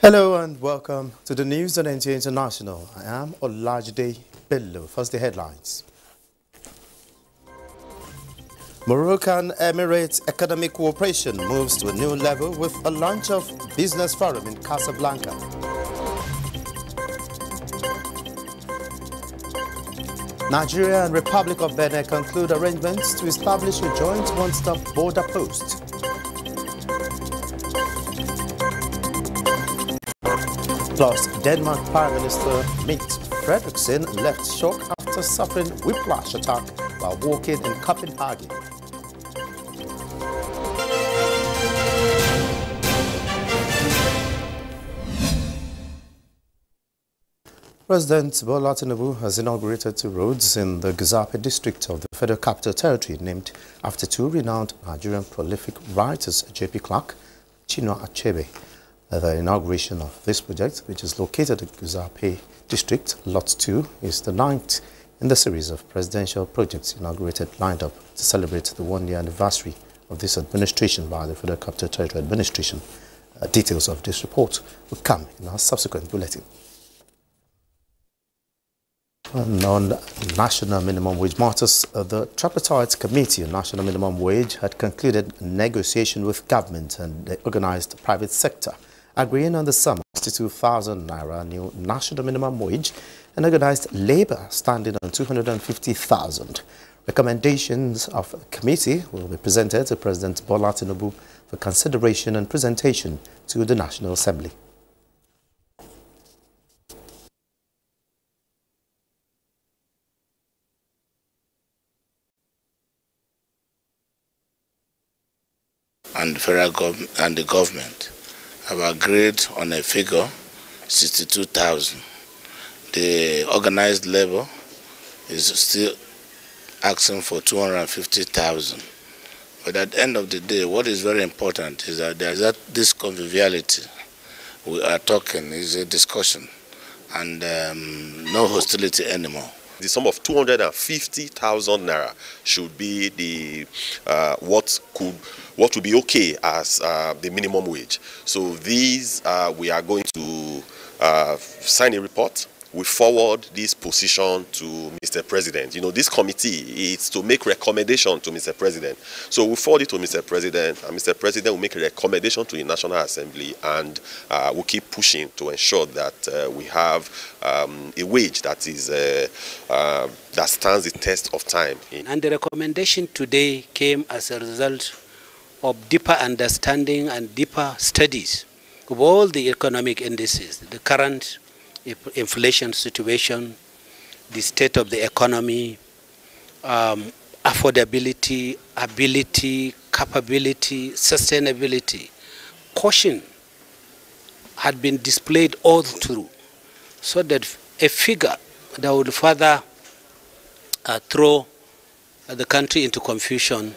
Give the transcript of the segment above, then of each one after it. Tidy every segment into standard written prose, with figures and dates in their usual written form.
Hello and welcome to the news on NTA International. I am Olajide Bello. First, the headlines. Moroccan-Emirati economic cooperation moves to a new level with a launch of business forum in Casablanca. Nigeria and Republic of Benin conclude arrangements to establish a joint one-stop border post. Plus, Denmark Prime Minister Mette Frederiksen left shock after suffering whiplash attack while walking in Copenhagen. President Bola Tinubu has inaugurated 2 roads in the Guzape district of the Federal Capital Territory named after 2 renowned Nigerian prolific writers, J.P. Clark, Chinua Achebe. The inauguration of this project, which is located in Guzape district, Lot 2, is the 9th in the series of presidential projects inaugurated lined up to celebrate the 1-year anniversary of this administration by the Federal Capital Territory Administration. Details of this report will come in our subsequent bulletin. On national minimum wage matters, the Tripartite Committee on National Minimum Wage had concluded negotiation with government and the organized private sector, agreeing on the sum of 62,000 naira new national minimum wage and organized labor standing on 250,000. Recommendations of the committee will be presented to President Bola Tinubu for consideration and presentation to the National Assembly. And the federal government and the government have agreed on a figure 62,000. The organized labor is still asking for 250,000. But at the end of the day, what is very important is that there's this conviviality. We are talking, is a discussion, and no hostility anymore. The sum of 250,000 naira should be the what would be okay as the minimum wage. So these we are going to sign a report. We forward this position to Mr. President. You know, this committee is to make recommendation to Mr. President. So we forward it to Mr. President, and Mr. President will make a recommendation to the National Assembly, and we'll keep pushing to ensure that we have a wage that is that stands the test of time. And the recommendation today came as a result of deeper understanding and deeper studies of all the economic indices, the current inflation situation, the state of the economy, affordability, ability, capability, sustainability. Caution had been displayed all through, so that a figure that would further throw the country into confusion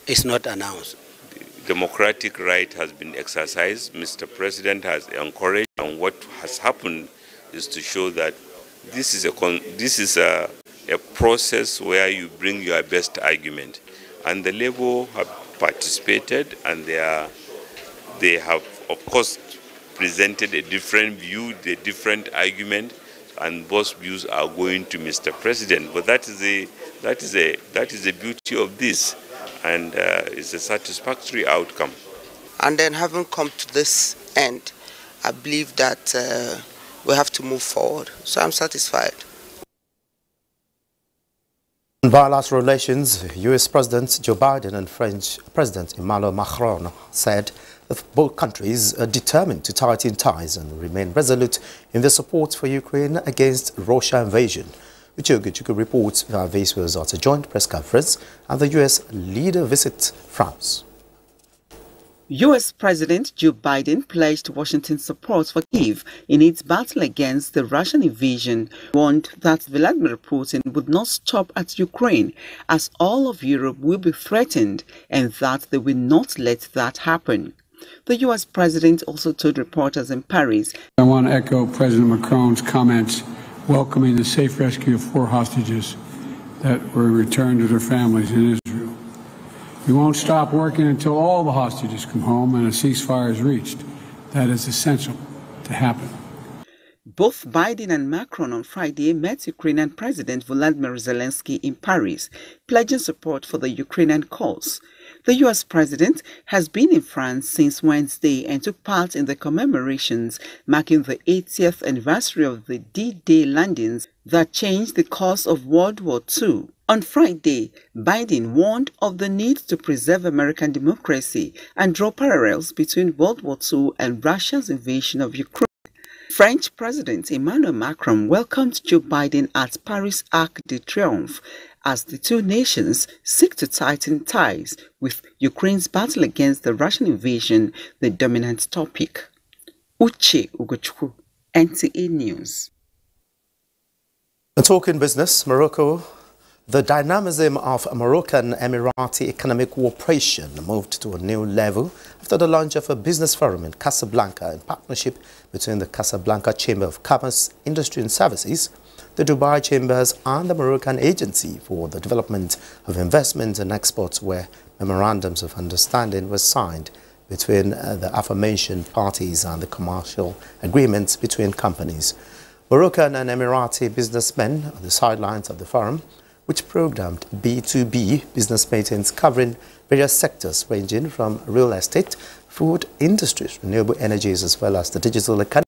is not announced. The democratic right has been exercised. Mr. President has encouraged, and what has happened is to show that this is a process where you bring your best argument, and the Labour have participated, and they have of course presented a different view, a different argument, and both views are going to Mr. President. But that is the beauty of this, and it's a satisfactory outcome. And then, having come to this end, I believe that we have to move forward. So I'm satisfied. On bilateral relations, U.S. President Joe Biden and French President Emmanuel Macron said that both countries are determined to tighten ties and remain resolute in their support for Ukraine against Russia invasion. Uchoguchuku reports this was at a joint press conference and the U.S. leader visits France. U.S. President Joe Biden pledged Washington's support for Kyiv in its battle against the Russian invasion, warned that Vladimir Putin would not stop at Ukraine as all of Europe will be threatened and that they will not let that happen. The U.S. president also told reporters in Paris, I want to echo President Macron's comments welcoming the safe rescue of 4 hostages that were returned to their families in Israel. We won't stop working until all the hostages come home and a ceasefire is reached. That is essential to to happen. Both Biden and Macron on Friday met Ukrainian President Volodymyr Zelensky in Paris, pledging support for the Ukrainian cause. The U.S. president has been in France since Wednesday and took part in the commemorations marking the 80th anniversary of the D-Day landings that changed the course of World War II. On Friday, Biden warned of the need to preserve American democracy and draw parallels between World War II and Russia's invasion of Ukraine. French President Emmanuel Macron welcomed Joe Biden at Paris Arc de Triomphe as the two nations seek to tighten ties, with Ukraine's battle against the Russian invasion the dominant topic. Uche Ugochukwu, NTA News. Talking business, Morocco. The dynamism of Moroccan-Emirati economic cooperation moved to a new level after the launch of a business forum in Casablanca in partnership between the Casablanca Chamber of Commerce, Industry and Services, the Dubai Chambers and the Moroccan Agency for the Development of Investment and Exports, where memorandums of understanding were signed between the aforementioned parties and the commercial agreements between companies. Moroccan and Emirati businessmen on the sidelines of the forum, which programmed B2B business meetings covering various sectors ranging from real estate, food industries, renewable energies, as well as the digital economy.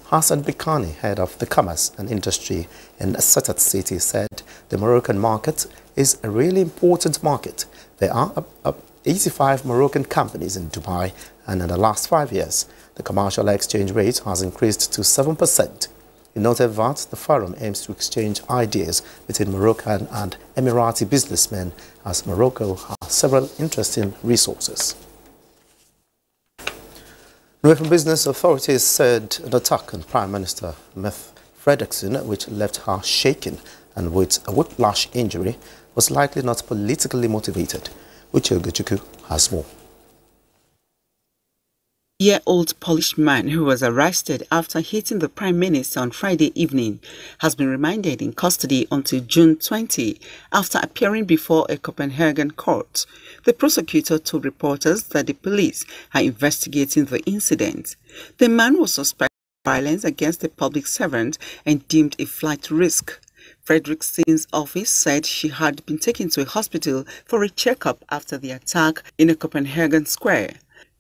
Hassan Bikani, head of the Commerce and Industry in Satat City, said the Moroccan market is a really important market. There are 85 Moroccan companies in Dubai, and in the last 5 years, the commercial exchange rate has increased to 7%. He noted that the forum aims to exchange ideas between Moroccan and Emirati businessmen, as Morocco has several interesting resources. Norwegian business authorities said an attack on Prime Minister Mette Frederiksen, which left her shaken and with a whiplash injury, was likely not politically motivated. Uche Ugochukwu has more. Year-old Polish man who was arrested after hitting the Prime Minister on Friday evening has been remanded in custody until June 20 after appearing before a Copenhagen court. The prosecutor told reporters that the police are investigating the incident. The man was suspected of violence against a public servant and deemed a flight risk. Frederiksen's office said she had been taken to a hospital for a checkup after the attack in a Copenhagen square.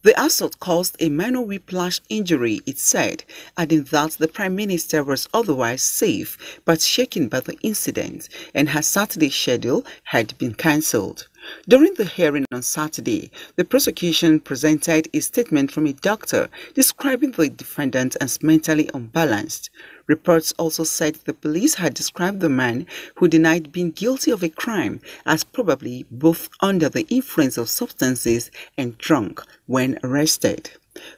The assault caused a minor whiplash injury, it said, adding that the Prime Minister was otherwise safe but shaken by the incident and her Saturday schedule had been cancelled. During the hearing on Saturday, the prosecution presented a statement from a doctor describing the defendant as mentally unbalanced. Reports also said the police had described the man, who denied being guilty of a crime, as probably both under the influence of substances and drunk when arrested.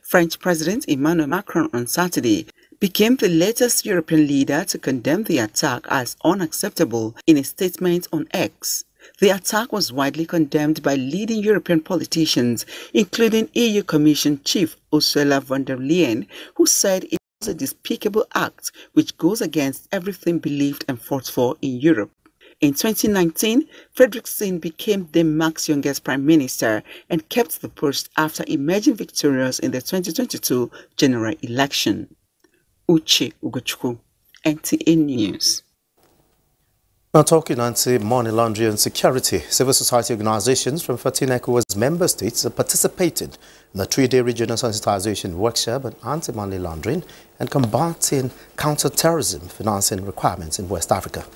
French President Emmanuel Macron on Saturday became the latest European leader to condemn the attack as unacceptable in a statement on X. The attack was widely condemned by leading European politicians, including EU Commission Chief Ursula von der Leyen, who said it was a despicable act which goes against everything believed and fought for in Europe. In 2019, Frederiksen became Denmark's youngest prime minister and kept the post after emerging victorious in the 2022 general election. Uche Ugochukwu, NTA News. Now talking anti-money laundering and security, civil society organizations from 13 ECOWAS member states have participated in the 3-day regional sensitization workshop on anti-money laundering and combating counter-terrorism financing requirements in West Africa.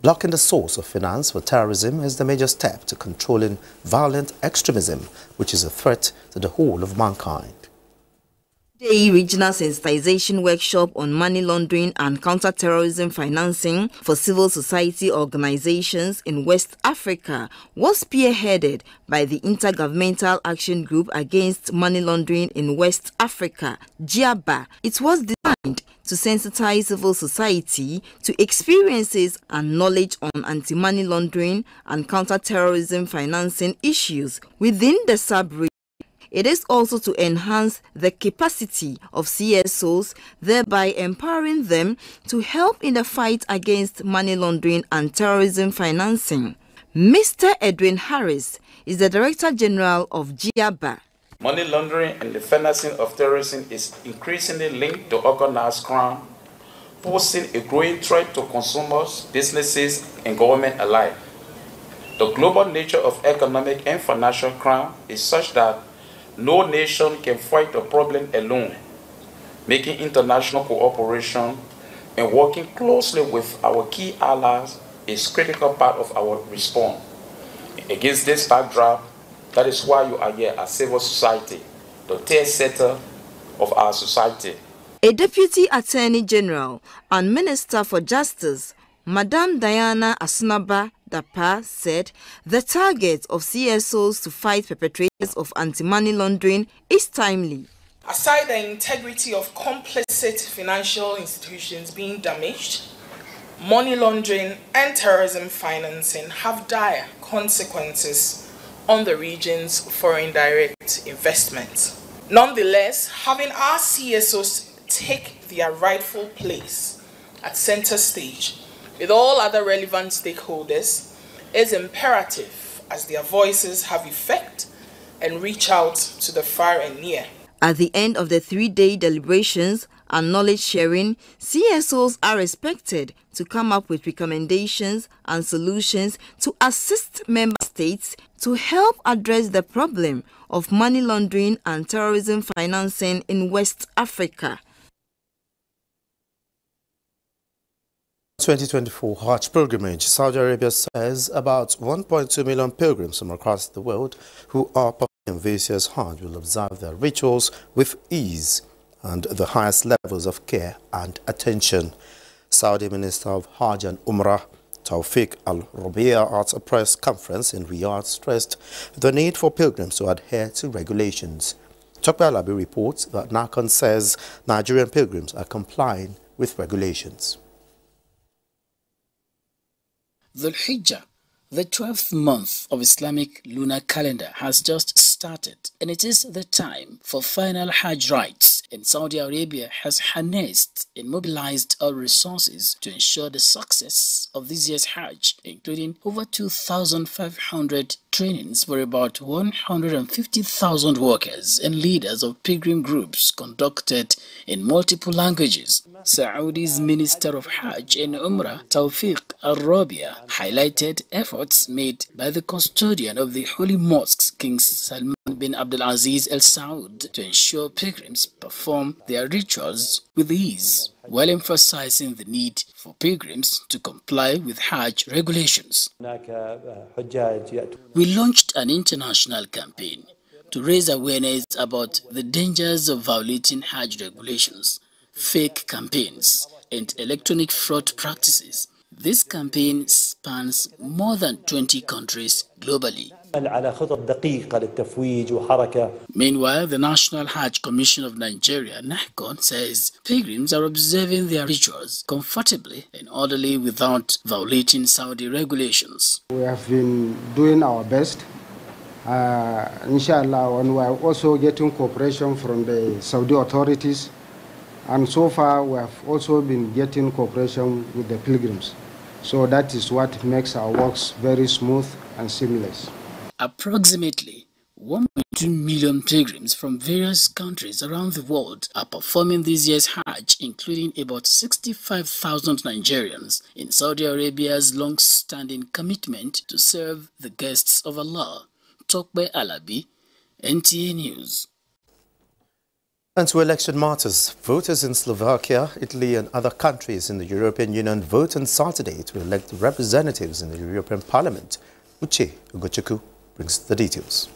Blocking the source of finance for terrorism is the major step to controlling violent extremism, which is a threat to the whole of mankind. The regional sensitization workshop on money laundering and counter-terrorism financing for civil society organizations in West Africa was spearheaded by the Intergovernmental Action Group Against Money Laundering in West Africa, GIABA. It was designed to sensitize civil society to experiences and knowledge on anti-money laundering and counter-terrorism financing issues within the sub-region. It is also to enhance the capacity of CSOs, thereby empowering them to help in the fight against money laundering and terrorism financing. Mr. Edwin Harris is the Director General of GIABA. Money laundering and the financing of terrorism is increasingly linked to organized crime, posing a growing threat to consumers, businesses, and government alike. The global nature of economic and financial crime is such that no nation can fight the problem alone. Making international cooperation and working closely with our key allies is a critical part of our response. Against this backdrop, that is why you are here as civil society, the tail setter of our society. A Deputy Attorney General and Minister for Justice, Madam Diana Asunaba Dapa, said the target of CSOs to fight perpetrators of anti-money laundering is timely. Aside the integrity of complicit financial institutions being damaged, money laundering and terrorism financing have dire consequences on the region's foreign direct investments. Nonetheless, having our CSOs take their rightful place at center stage with all other relevant stakeholders is imperative, as their voices have effect and reach out to the far and near. At the end of the 3-day deliberations and knowledge sharing, CSOs are expected to come up with recommendations and solutions to assist member states to help address the problem of money laundering and terrorism financing in West Africa. 2024 Hajj pilgrimage. Saudi Arabia says about 1.2 million pilgrims from across the world who are performing this year's Hajj will observe their rituals with ease and the highest levels of care and attention. Saudi Minister of Hajj and Umrah Tawfiq Al-Rabia at a press conference in Riyadh stressed the need for pilgrims to adhere to regulations. Tokwe Alabi reports that NACON says Nigerian pilgrims are complying with regulations. Dhul Hijjah, the 12th month of Islamic lunar calendar, has just started, and it is the time for final Hajj rites, and Saudi Arabia has harnessed and mobilized all resources to ensure the success of this year's Hajj, including over 2,500 trainings for about 150,000 workers and leaders of pilgrim groups conducted in multiple languages. Saudi's Minister of Hajj and Umrah, Tawfiq Al-Rabia, highlighted efforts made by the custodian of the Holy Mosques, King Salman bin Abdulaziz Al Saud, to ensure pilgrims perform their rituals with ease, while emphasizing the need for pilgrims to comply with Hajj regulations. We launched an international campaign to raise awareness about the dangers of violating Hajj regulations, fake campaigns, and electronic fraud practices. This campaign spans more than 20 countries globally. Meanwhile, the National Hajj Commission of Nigeria, NACON, says pilgrims are observing their rituals comfortably and orderly without violating Saudi regulations. We have been doing our best, inshallah, and we are also getting cooperation from the Saudi authorities. And so far, we have also been getting cooperation with the pilgrims. So that is what makes our works very smooth and seamless. Approximately 1.2 million pilgrims from various countries around the world are performing this year's Hajj, including about 65,000 Nigerians, in Saudi Arabia's long-standing commitment to serve the guests of Allah. Tokwe Alabi, NTA News. And to election matters, voters in Slovakia, Italy and other countries in the European Union vote on Saturday to elect representatives in the European Parliament. Uche Ugochukwu brings the details.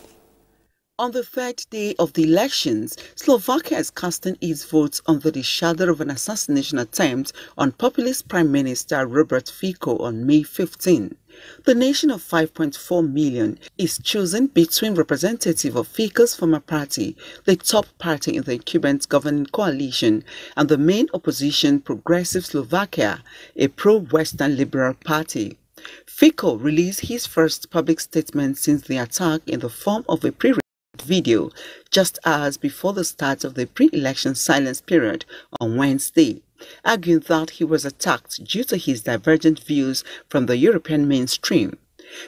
On the third day of the elections, Slovakia is casting its votes under the shadow of an assassination attempt on populist Prime Minister Robert Fico on May 15. The nation of 5.4 million is chosen between representatives of Fico's former party, the top party in the incumbent governing coalition, and the main opposition Progressive Slovakia, a pro-Western liberal party. Fico released his first public statement since the attack in the form of a pre-recorded video just hours before the start of the pre-election silence period on Wednesday, arguing that he was attacked due to his divergent views from the European mainstream.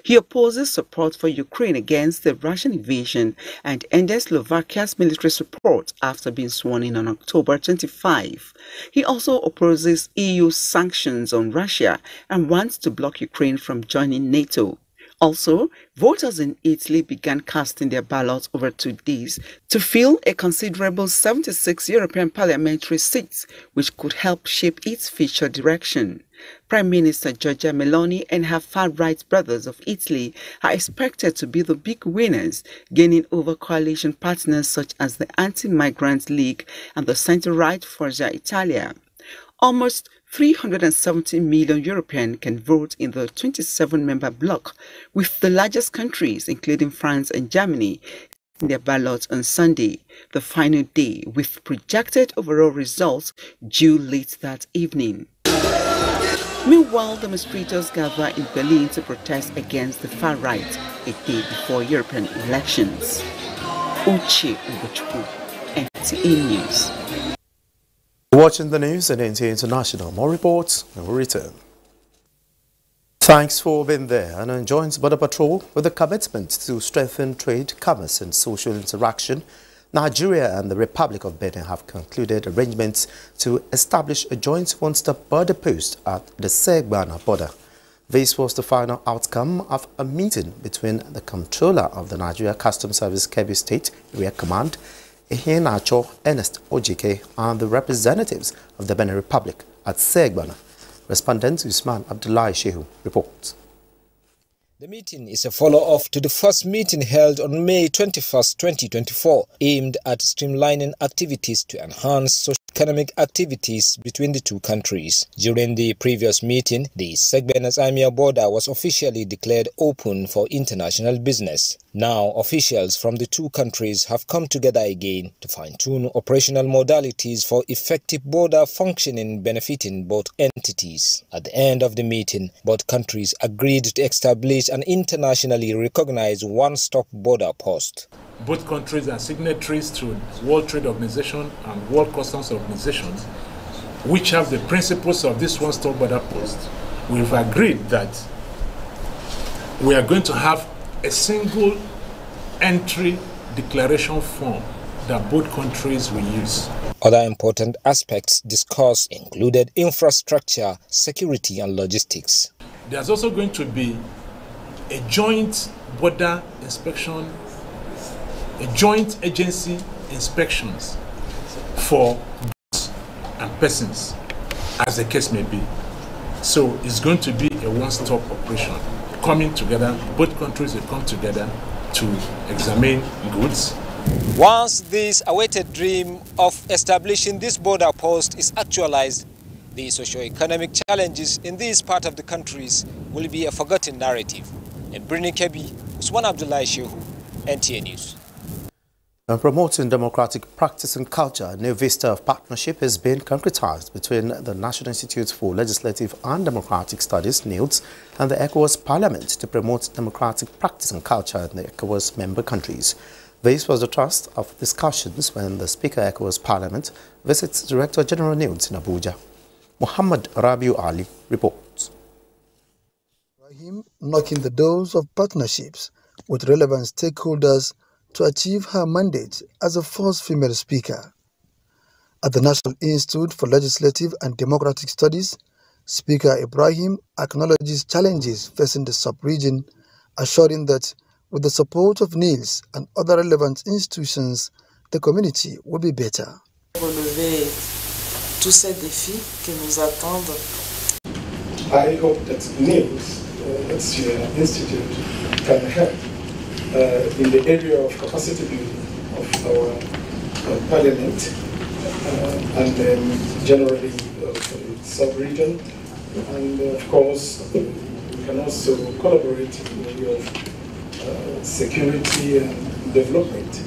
He opposes support for Ukraine against the Russian invasion and ended Slovakia's military support after being sworn in on October 25. He also opposes EU sanctions on Russia and wants to block Ukraine from joining NATO. Also, voters in Italy began casting their ballots over 2 days to fill a considerable 76 European parliamentary seats, which could help shape its future direction. Prime Minister Giorgia Meloni and her far-right brothers of Italy are expected to be the big winners, gaining over coalition partners such as the Anti-Migrant League and the centre-right Forza Italia. Almost 370 million Europeans can vote in the 27-member bloc, with the largest countries, including France and Germany, casting their ballots on Sunday, the final day, with projected overall results due late that evening. Meanwhile, demonstrators gather in Berlin to protest against the far right a day before European elections. Uche Ugochukwu, NTA News. Watching the news at NTA International. More reports and we'll return. Thanks for being there and joins Border Patrol with a commitment to strengthen trade, commerce and social interaction. Nigeria and the Republic of Benin have concluded arrangements to establish a joint one-stop border post at the Segbana border. This was the final outcome of a meeting between the controller of the Nigeria Customs Service Kebbi State Area Command, Ehenacho Ernest Ojike, and the representatives of the Benin Republic at Segbana. Respondent Usman Abdullahi Shehu reports. The meeting is a follow-up to the first meeting held on May 21, 2024, aimed at streamlining activities to enhance socio-economic activities between the two countries. During the previous meeting, the Segbana-Zamia border was officially declared open for international business. Now, officials from the two countries have come together again to fine-tune operational modalities for effective border functioning benefiting both entities. At the end of the meeting, both countries agreed to establish an internationally recognized one-stop border post. Both countries are signatories to World Trade Organization and World Customs Organization, which have the principles of this one-stop border post. We've agreed that we are going to have a single entry declaration form that both countries will use. Other important aspects discussed included infrastructure, security and logistics. There's also going to be a joint border inspection, a joint agency inspections for goods and persons, as the case may be. So it's going to be a one-stop operation. Coming together, both countries will come together to examine goods. Once this awaited dream of establishing this border post is actualized, the socio-economic challenges in this part of the countries will be a forgotten narrative. In Birnin Kebbi, Usman Abdullahi Shehu, NTA News. And promoting democratic practice and culture, a new vista of partnership has been concretized between the National Institute for Legislative and Democratic Studies, NILDS, and the ECOWAS Parliament to promote democratic practice and culture in the ECOWAS member countries. This was the thrust of discussions when the Speaker of ECOWAS Parliament visits Director General NILDS in Abuja. Muhammad Rabiu Ali reports. Ibrahim knocking the doors of partnerships with relevant stakeholders to achieve her mandate as the first female speaker. At the National Institute for Legislative and Democratic Studies, Speaker Ibrahim acknowledges challenges facing the sub-region, assuring that with the support of NILDS and other relevant institutions, the community will be better. I hope that NILDS, that's your institute, can help in the area of capacity building of our parliament and then generally for the sub-region, and of course we can also collaborate in the area of security and development.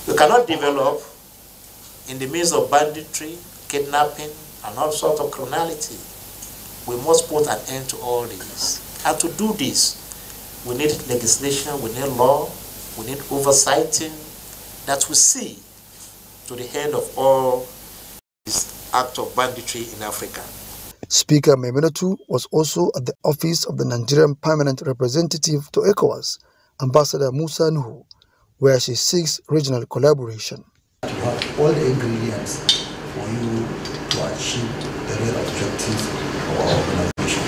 We cannot develop in the midst of banditry, kidnapping and all sorts of criminality. We must put an end to all this, and to do this we need legislation, we need law, we need oversighting that will see to the end of all this act of banditry in Africa. Speaker Maimunatu was also at the office of the Nigerian Permanent Representative to ECOWAS, Ambassador Musa Nuhu, where she seeks regional collaboration. You have all the ingredients for you to achieve the real objectives of our organization.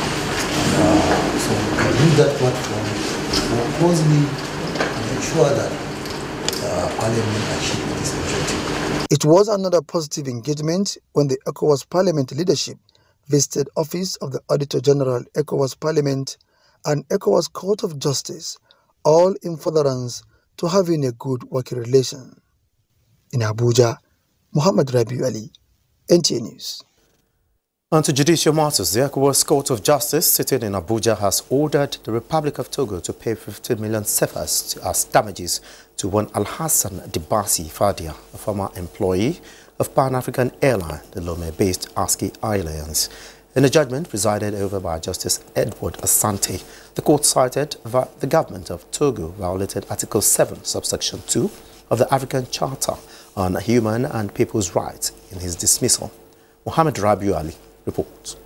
So we can use that platform more closely and ensure that Parliament achieves this objective. It was another positive engagement when the ECOWAS Parliament leadership visited office of the Auditor General, ECOWAS Parliament and ECOWAS Court of Justice, all in furtherance to having a good working relation. In Abuja, Muhammad Rabiu Ali, NTA News. On to judicial matters, the ECOWAS Court of Justice sitting in Abuja has ordered the Republic of Togo to pay 15 million cefas as damages to one Al-Hassan Dibasi Fadia, a former employee of Pan-African airline, the Lomé-based ASCII Airlines. In a judgment presided over by Justice Edward Asante, the court cited that the government of Togo violated Article 7, subsection 2 of the African Charter on Human and People's Rights in his dismissal. Mohamed Rabiu Ali reports.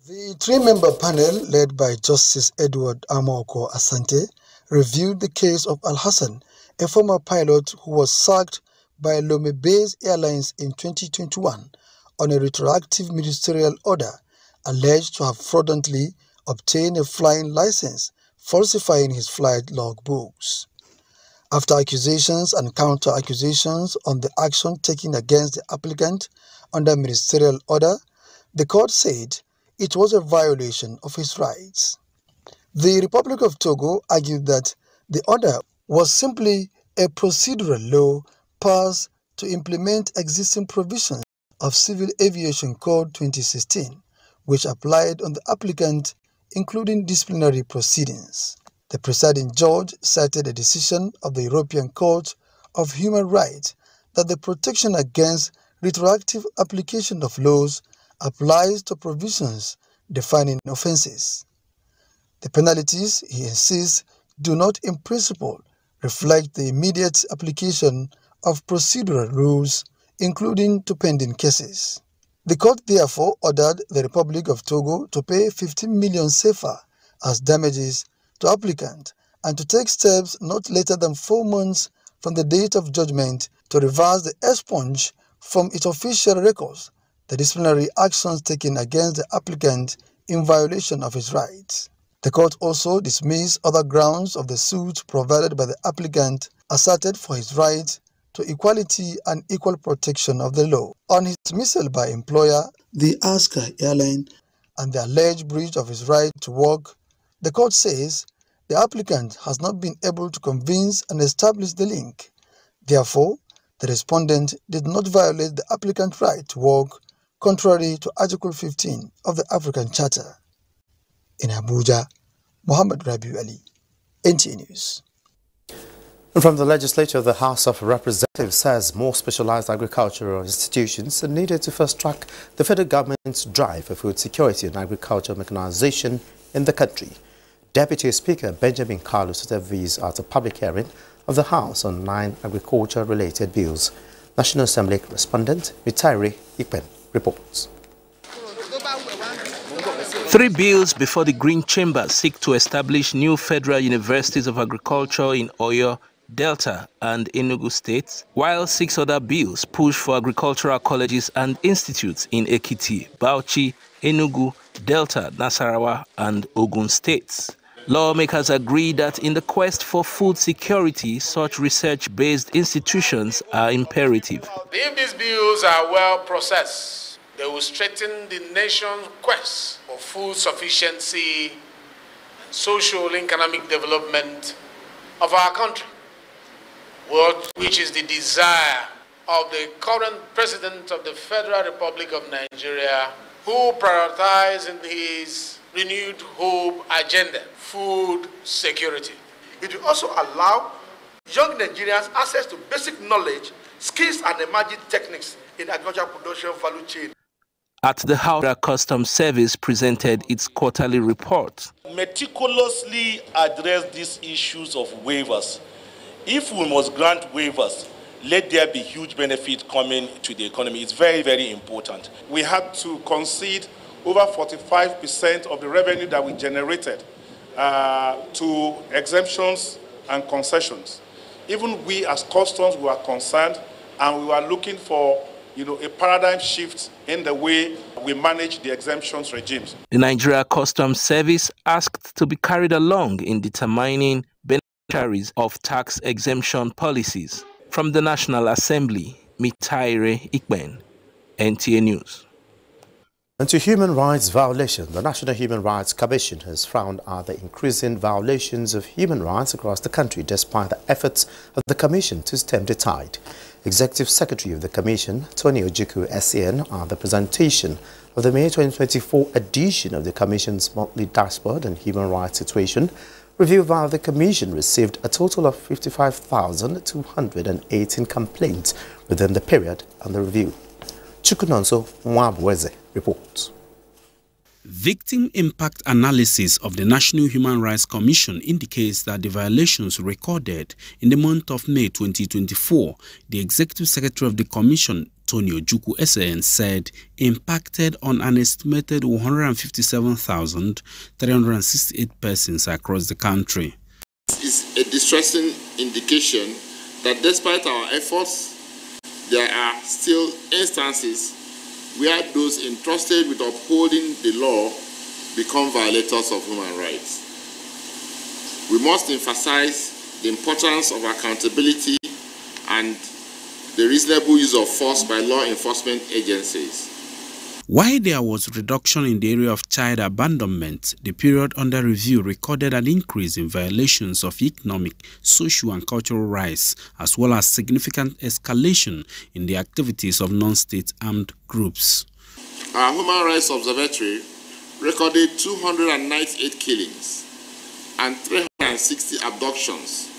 The three-member panel, led by Justice Edward Amoko Asante, reviewed the case of Al-Hassan, a former pilot who was sacked by Lomé-based Airlines in 2021 on a retroactive ministerial order alleged to have fraudulently obtained a flying license, falsifying his flight logbooks. After accusations and counter-accusations on the action taken against the applicant under ministerial order, the court said it was a violation of his rights. The Republic of Togo argued that the order was simply a procedural law passed to implement existing provisions of Civil Aviation Code 2016, which applied on the applicant, including disciplinary proceedings. The presiding judge cited a decision of the European Court of Human Rights that the protection against retroactive application of laws applies to provisions defining offences. The penalties, he insists, do not in principle reflect the immediate application of procedural rules, including to pending cases. The court therefore ordered the Republic of Togo to pay 15 million CFA as damages to applicant and to take steps not later than 4 months from the date of judgment to reverse the expunge from its official records the disciplinary actions taken against the applicant in violation of his rights. The court also dismissed other grounds of the suit provided by the applicant asserted for his right to equality and equal protection of the law. On his dismissal by employer, the ASCII Airline, and the alleged breach of his right to work, the court says the applicant has not been able to convince and establish the link. Therefore, the respondent did not violate the applicant's right to work, contrary to Article 15 of the African Charter. In Abuja, Muhammad Rabiu Ali, NTA News. And from the legislature, the House of Representatives says more specialized agricultural institutions are needed to fast-track the federal government's drive for food security and agricultural mechanization in the country. Deputy Speaker Benjamin Kalu said these at a public hearing of the House on 9 agriculture-related bills. National Assembly correspondent Mitairi Ikpen reports. 3 bills before the Green Chamber seek to establish new federal universities of agriculture in Oyo, Delta and Enugu states, while 6 other bills push for agricultural colleges and institutes in Ekiti, Bauchi, Enugu, Delta, Nasarawa and Ogun states. Lawmakers agree that in the quest for food security, such research-based institutions are imperative. If these bills are well processed, they will strengthen the nation's quest for food sufficiency and social and economic development of our country, which is the desire of the current President of the Federal Republic of Nigeria, who prioritized in his renewed hope agenda food security. It will also allow young Nigerians access to basic knowledge, skills and emerging techniques in agricultural production value chain. At the House, Customs Service presented its quarterly report. Meticulously address these issues of waivers. If we must grant waivers, let there be huge benefit coming to the economy. It's very, very important. We had to concede over 45% of the revenue that we generated to exemptions and concessions. Even we as customs were concerned, and we were looking for a paradigm shift in the way we manage the exemptions regimes. The Nigeria Customs Service asked to be carried along in determining beneficiaries of tax exemption policies. From the National Assembly, Mitaire Ikben, NTA News. And to human rights violation, the National Human Rights Commission has frowned at the increasing violations of human rights across the country despite the efforts of the Commission to stem the tide. Executive Secretary of the Commission, Tony Ojukwu SAN, at the presentation of the May 2024 edition of the Commission's monthly dashboard on human rights situation, review via the Commission received a total of 55,218 complaints within the period under review. Chukunonso Mwabweze reports. Victim impact analysis of the National Human Rights Commission indicates that the violations recorded in the month of May 2024, the Executive Secretary of the Commission, Tony Ojukwu SAN, said impacted on an estimated 157,368 persons across the country. This is a distressing indication that despite our efforts, there are still instances where those entrusted with upholding the law become violators of human rights. We must emphasize the importance of accountability and the reasonable use of force by law enforcement agencies. While there was reduction in the area of child abandonment, the period under review recorded an increase in violations of economic, social and cultural rights, as well as significant escalation in the activities of non-state armed groups. Our Human Rights Observatory recorded 298 killings and 360 abductions,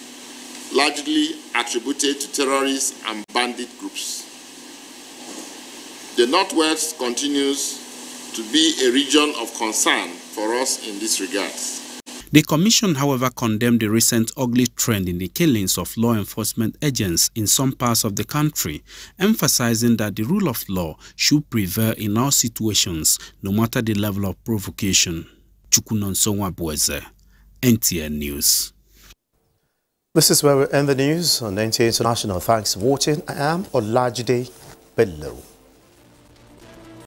largely attributed to terrorist and bandit groups. The Northwest continues to be a region of concern for us in this regard. The Commission, however, condemned the recent ugly trend in the killings of law enforcement agents in some parts of the country, emphasizing that the rule of law should prevail in all situations, no matter the level of provocation. Chukunonso Mwabweze, NTA News. This is where we end the news on NTA International. Thanks for watching. I am Olajide Bello.